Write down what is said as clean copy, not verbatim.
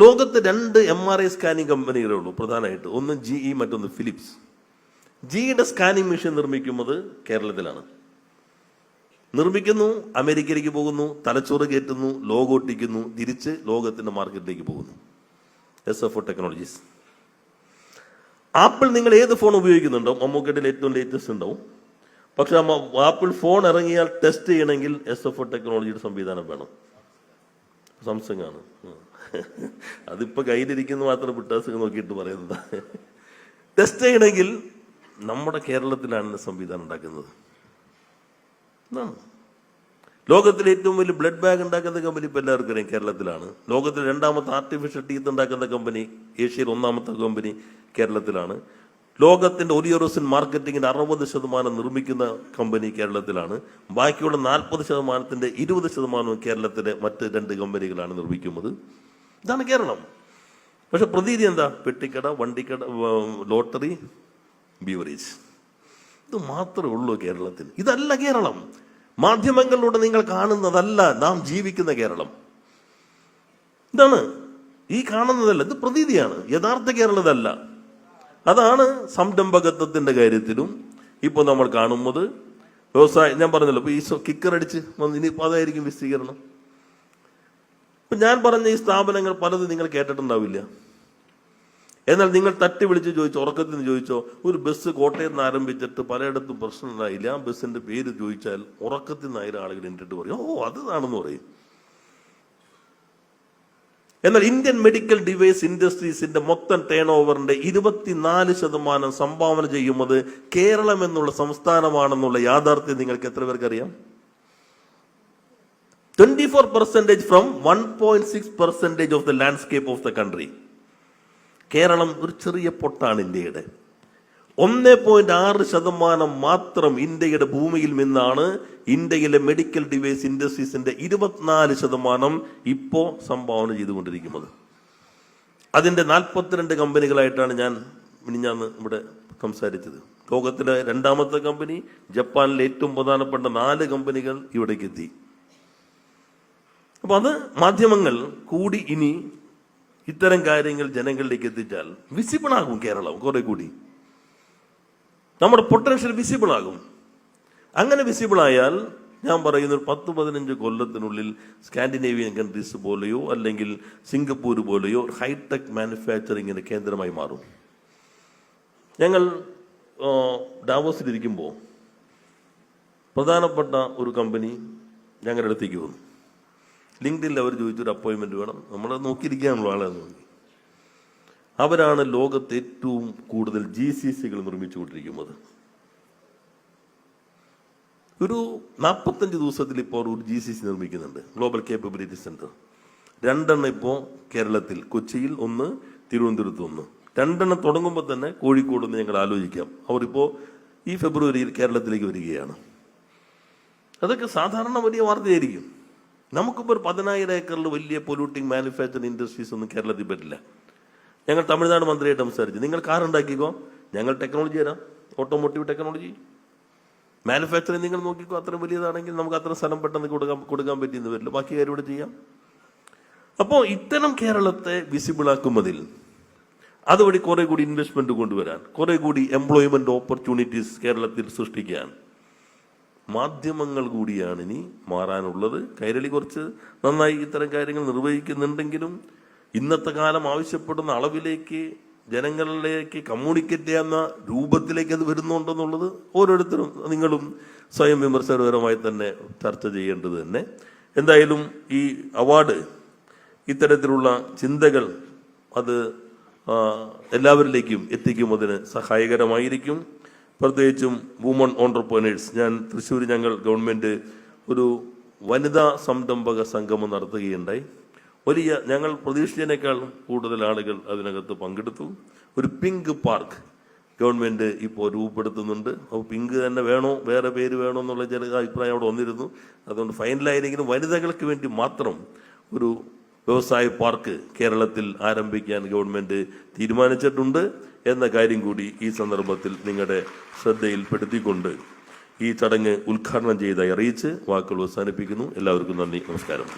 ലോകത്ത് 2 MRI scanning കമ്പനികളേ ഉള്ളൂ പ്രധാനമായിട്ട്. ഒന്ന് GE, മറ്റൊന്ന് ഫിലിപ്സ്. ജിയുടെ സ്കാനിങ് മെഷീൻ നിർമ്മിക്കുന്നത് കേരളത്തിലാണ്. നിർമ്മിക്കുന്നു, അമേരിക്കയിലേക്ക് പോകുന്നു, തലച്ചോറ് കയറ്റുന്നു, ലോഗോ ഒട്ടിക്കുന്നു, തിരിച്ച് ലോകത്തിന്റെ മാർക്കറ്റിലേക്ക് പോകുന്നു. SFO technologies. ആപ്പിൾ നിങ്ങൾ ഏത് ഫോൺ ഉപയോഗിക്കുന്നുണ്ടോ, മമ്മൂക്കയുടെ ഏറ്റവും ലേറ്റസ്റ്റ് ഉണ്ടാവും. പക്ഷെ ആപ്പിൾ ഫോൺ ഇറങ്ങിയാൽ ടെസ്റ്റ് ചെയ്യണമെങ്കിൽ SFO ടെക്നോളജിയുടെ സംവിധാനം വേണം. സാംസങ് ആണ്. അതിപ്പോ കയ്യിലിരിക്കുന്ന മാത്രം പിട്ടാസ് നോക്കിയിട്ട് പറയുന്നത്. ടെസ്റ്റ് ചെയ്യണമെങ്കിൽ നമ്മുടെ കേരളത്തിലാണ് സംവിധാനം ഉണ്ടാക്കുന്നത്. ലോകത്തിലെ ഏറ്റവും വലിയ ബ്ലഡ് ബാഗ് ഉണ്ടാക്കുന്ന കമ്പനി ഇപ്പൊ എല്ലാവർക്കും അറിയാം കേരളത്തിലാണ്. ലോകത്തിലെ 2ാമത്തെ ആർട്ടിഫിഷ്യൽ ടീത്ത് ഉണ്ടാക്കുന്ന കമ്പനി, ഏഷ്യയിൽ 1ാമത്തെ കമ്പനി കേരളത്തിലാണ്. ലോകത്തിന്റെ ഒലിയോറോസിൻ മാർക്കറ്റിംഗിന്റെ 60% നിർമ്മിക്കുന്ന കമ്പനി കേരളത്തിലാണ്. ബാക്കിയുള്ള 40%ത്തിന്റെ 20% കേരളത്തിലെ മറ്റ് 2 കമ്പനികളാണ് നിർമ്മിക്കുന്നത്. ഇതാണ് കേരളം. പക്ഷെ പ്രതീതി എന്താ? പെട്ടിക്കട, വണ്ടിക്കട, ലോട്ടറി, ബീവറേജ്. ഇത് മാത്രമേ ഉള്ളൂ കേരളത്തിൽ. ഇതല്ല കേരളം. മാധ്യമങ്ങളിലൂടെ നിങ്ങൾ കാണുന്നതല്ല നാം ജീവിക്കുന്ന കേരളം. ഇതാണ് ഈ കാണുന്നതല്ല, ഇത് പ്രതീതിയാണ്. യഥാർത്ഥ കേരളം ഇതല്ല. അതാണ് സംരംഭകത്വത്തിന്റെ കാര്യത്തിലും ഇപ്പൊ നമ്മൾ കാണുന്നത്. വ്യവസായം ഞാൻ പറഞ്ഞല്ലോ, ഇപ്പൊ ഈ കിക്കറടിച്ച് ഇനിയിപ്പോ അതായിരിക്കും വിശദീകരണം. ഇപ്പൊ ഞാൻ പറഞ്ഞ ഈ സ്ഥാപനങ്ങൾ പലതും നിങ്ങൾ കേട്ടിട്ടുണ്ടാവില്ല. എന്നാൽ നിങ്ങൾ തട്ടി വിളിച്ച് ചോദിച്ചോ, ഉറക്കത്തിൽ നിന്ന് ചോദിച്ചോ, ഒരു ബസ് കോട്ടയത്ത് നിന്ന് ആരംഭിച്ചിട്ട് പലയിടത്തും പ്രശ്നം ഉണ്ടായില്ല, ആ ബസ്സിന്റെ പേര് ചോദിച്ചാൽ ഉറക്കത്തിൽ നിന്ന് 1000 ആളുകൾ എന്നിട്ട് പറയും, ഓ അതാണെന്ന് പറയും. എന്നാൽ ഇന്ത്യൻ മെഡിക്കൽ ഡിവൈസ് ഇൻഡസ്ട്രീസിന്റെ മൊത്തം ടേൺ ഓവറിന്റെ 24% സംഭാവന ചെയ്യുന്നത് കേരളം എന്നുള്ള സംസ്ഥാനമാണെന്നുള്ള യാഥാർത്ഥ്യം നിങ്ങൾക്ക് എത്ര പേർക്ക് അറിയാം? 24% from 1.6% of the landscape of the country. Keralam ഒരു ചെറിയ പൊട്ടാണ് ഇന്ത്യയുടെ. 1.6% മാത്രം ഇന്ത്യയുടെ ഭൂമിയിൽ നിന്നാണ് ഇന്ത്യയിലെ മെഡിക്കൽ ഡിവൈസ് ഇൻഡസ്ട്രീസിന്റെ 24% ഇപ്പോ സംഭാവന ചെയ്തുകൊണ്ടിരിക്കുന്നത്. അതിന്റെ 42 കമ്പനികളായിട്ടാണ് ഞാൻ മിനിഞ്ഞാന്ന് ഇവിടെ സംസാരിച്ചത്. ലോകത്തിലെ 2ാമത്തെ കമ്പനി, ജപ്പാനിലെ ഏറ്റവും പ്രധാനപ്പെട്ട 4 കമ്പനികൾ ഇവിടേക്ക് എത്തി. അപ്പൊ അത് മാധ്യമങ്ങൾ കൂടി ഇനി ഇത്തരം കാര്യങ്ങൾ ജനങ്ങളിലേക്ക് എത്തിച്ചാൽ വിസിബിൾ ആകും കേരളം. കുറെ കൂടി നമ്മുടെ പൊട്ടൻഷ്യൽ വിസിബിൾ ആകും. അങ്ങനെ വിസിബിൾ ആയാൽ ഞാൻ പറയുന്ന 10-15 കൊല്ലത്തിനുള്ളിൽ സ്കാൻഡിനേവിയൻ കൺട്രീസ് പോലെയോ അല്ലെങ്കിൽ സിംഗപ്പൂർ പോലെയോ ഹൈടെക് മാനുഫാക്ചറിങ്ങിന്റെ കേന്ദ്രമായി മാറും. ഞങ്ങൾ ഡാവോസിലിരിക്കുമ്പോൾ പ്രധാനപ്പെട്ട ഒരു കമ്പനി ഞങ്ങളുടെ അടുത്തേക്ക് വന്നു. ലിങ്ക്ഡിനിൽ അവർ ചോദിച്ചൊരു അപ്പോയിൻമെന്റ് വേണം, നമ്മൾ നോക്കിയിരിക്കാനുള്ള ആളെന്ന് തോന്നി. അവരാണ് ലോകത്ത് ഏറ്റവും കൂടുതൽ GCCകൾ നിർമ്മിച്ചുകൊണ്ടിരിക്കുന്നത്. ഒരു 45 ദിവസത്തിൽ ഇപ്പോൾ ഒരു GCC നിർമ്മിക്കുന്നുണ്ട്, ഗ്ലോബൽ കേപ്പബിലിറ്റി സെന്റർ. 2 ഇപ്പോൾ കേരളത്തിൽ, കൊച്ചിയിൽ 1, തിരുവനന്തപുരത്ത് 1. 2 തുടങ്ങുമ്പോൾ തന്നെ കോഴിക്കോട് നിന്ന് ഞങ്ങൾ ആലോചിക്കാം. അവരിപ്പോൾ ഈ ഫെബ്രുവരിയിൽ കേരളത്തിലേക്ക് വരികയാണ്. അതൊക്കെ സാധാരണ വലിയ വാർത്തയായിരിക്കും. നമുക്കിപ്പോൾ 10,000 ഏക്കറിൽ വലിയ പൊല്യൂട്ടിങ് മാനുഫാക്ചറിങ് ഇൻഡസ്ട്രീസ് ഒന്നും കേരളത്തിൽ പറ്റില്ല. ഞങ്ങൾ തമിഴ്നാട് മന്ത്രിയായിട്ട് സംസാരിച്ചു, നിങ്ങൾ കാർ ഉണ്ടാക്കിക്കോ, ഞങ്ങൾ ടെക്നോളജി തരാം, ഓട്ടോമോട്ടീവ് ടെക്നോളജി. മാനുഫാക്ചറിങ് നിങ്ങൾ നോക്കിക്കോ, അത്ര വലിയതാണെങ്കിൽ നമുക്ക് അത്ര സ്ഥലം പെട്ടെന്ന് കൊടുക്കാൻ പറ്റിയെന്ന് വരില്ല, ബാക്കി കാര്യം ഇവിടെ ചെയ്യാം. അപ്പോൾ ഇത്തരം കേരളത്തെ വിസിബിൾ ആക്കുന്നതിൽ അതുവഴി കുറെ കൂടി ഇൻവെസ്റ്റ്മെന്റ് കൊണ്ടുവരാൻ, കുറെ കൂടി എംപ്ലോയ്മെന്റ് ഓപ്പർച്യൂണിറ്റീസ് കേരളത്തിൽ സൃഷ്ടിക്കാൻ മാധ്യമങ്ങൾ കൂടിയാണ് ഇനി മാറാനുള്ളത്. കൈരളി കുറച്ച് നന്നായി ഇത്തരം കാര്യങ്ങൾ നിർവഹിക്കുന്നുണ്ടെങ്കിലും ഇന്നത്തെ കാലം ആവശ്യപ്പെടുന്ന അളവിലേക്ക് ജനങ്ങളിലേക്ക് കമ്മ്യൂണിക്കേറ്റ് ചെയ്യുന്ന രൂപത്തിലേക്ക് അത് വരുന്നുണ്ടെന്നുള്ളത് ഓരോരുത്തരും നിങ്ങളും സ്വയം വിമർശനപരമായി തന്നെ ചർച്ച ചെയ്യേണ്ടത് തന്നെ. എന്തായാലും ഈ അവാർഡ് ഇത്തരത്തിലുള്ള ചിന്തകൾ അത് എല്ലാവരിലേക്കും എത്തിക്കുന്നതിന് സഹായകരമായിരിക്കും. പ്രത്യേകിച്ചും വുമൺ ഓൺട്രപ്രനേഴ്സ്. ഞാൻ തൃശ്ശൂർ ഞങ്ങൾ ഗവൺമെന്റ് ഒരു വനിതാ സംരംഭക സംഗമം നടത്തുകയുണ്ടായി. ഞങ്ങൾ പ്രതീക്ഷിച്ചതിനേക്കാൾ കൂടുതൽ ആളുകൾ അതിനകത്ത് പങ്കെടുത്തു. ഒരു പിങ്ക് പാർക്ക് ഗവൺമെന്റ് ഇപ്പോൾ രൂപപ്പെടുത്തുന്നുണ്ട്. അപ്പോൾ പിങ്ക് തന്നെ വേണോ, വേറെ പേര് വേണോ എന്നുള്ള ചില അഭിപ്രായം അവിടെ വന്നിരുന്നു. അതുകൊണ്ട് ഫൈനലായിരിക്കും വനിതകൾക്ക് വേണ്ടി മാത്രം ഒരു വ്യവസായ പാർക്ക് കേരളത്തിൽ ആരംഭിക്കാൻ ഗവൺമെന്റ് തീരുമാനിച്ചിട്ടുണ്ട് എന്ന കാര്യം കൂടി ഈ സന്ദർഭത്തിൽ നിങ്ങളുടെ ശ്രദ്ധയിൽപ്പെടുത്തിക്കൊണ്ട് ഈ ചടങ്ങ് ഉദ്ഘാടനം ചെയ്തായി അറിയിച്ച് വാക്കുകൾ അവസാനിപ്പിക്കുന്നു. എല്ലാവർക്കും നന്ദി, നമസ്കാരം.